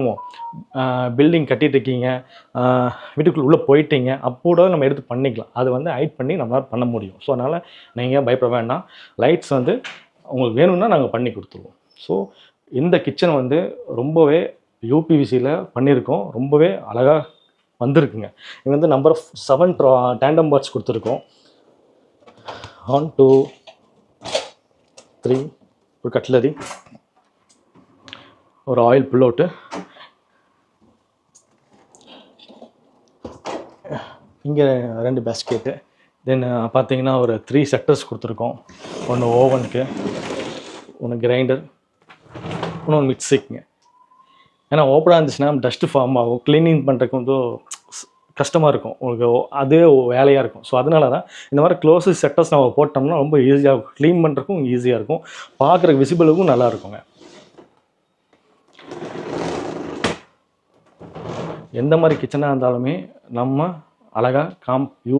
பண்ணுவோம். பில்டிங் கட்டிட்டு இருக்கீங்க, வீட்டுக்குள்ளே உள்ளே போயிட்டீங்க, அப்போ நம்ம எடுத்து பண்ணிக்கலாம். அது வந்து ஹைட் பண்ணி நம்மளால் பண்ண முடியும். ஸோ அதனால் நீங்கள் பயப்பட வேண்டாம். லைட்ஸ் வந்து உங்களுக்கு வேணும்னா நாங்கள் பண்ணி கொடுத்துருவோம். ஸோ இந்த கிச்சன் வந்து ரொம்பவே யூபிவிசியில் பண்ணியிருக்கோம். ரொம்பவே அழகாக வந்திருக்குங்க. இது வந்து நம்பர் 7 டேண்டம் பார்ட்ஸ் கொடுத்துருக்கோம். 1 2 3 ஒரு கட்லரி, ஒரு ஆயில் புல்லோட்டு, இங்கே 2 பேஸ்கெட்டு, தென் பார்த்தீங்கன்னா ஒரு 3 செக்டர்ஸ் கொடுத்துருக்கோம். ஒன்று ஓவனுக்கு, ஒன்று கிரைண்டர், இன்னொன்று மிக்சிக்குங்க. ஏன்னா ஓப்பனாக இருந்துச்சுன்னா டஸ்ட்டு ஃபார்ம் ஆகும், க்ளீனிங் பண்ணுறதுக்கு கொஞ்சம் கஷ்டமாக இருக்கும், உங்களுக்கு அதே வேலையாக இருக்கும். ஸோ அதனால தான் இந்த மாதிரி க்ளோஸு செட்டர்ஸ் நம்ம போட்டோம்னா ரொம்ப ஈஸியாக இருக்கும், க்ளீன் பண்ணுறதுக்கும் ஈஸியாக இருக்கும், பார்க்குறக்கு விசிபிளுக்கும் நல்லா இருக்குங்க. எந்த மாதிரி கிச்சனாக இருந்தாலுமே நம்ம அழகாக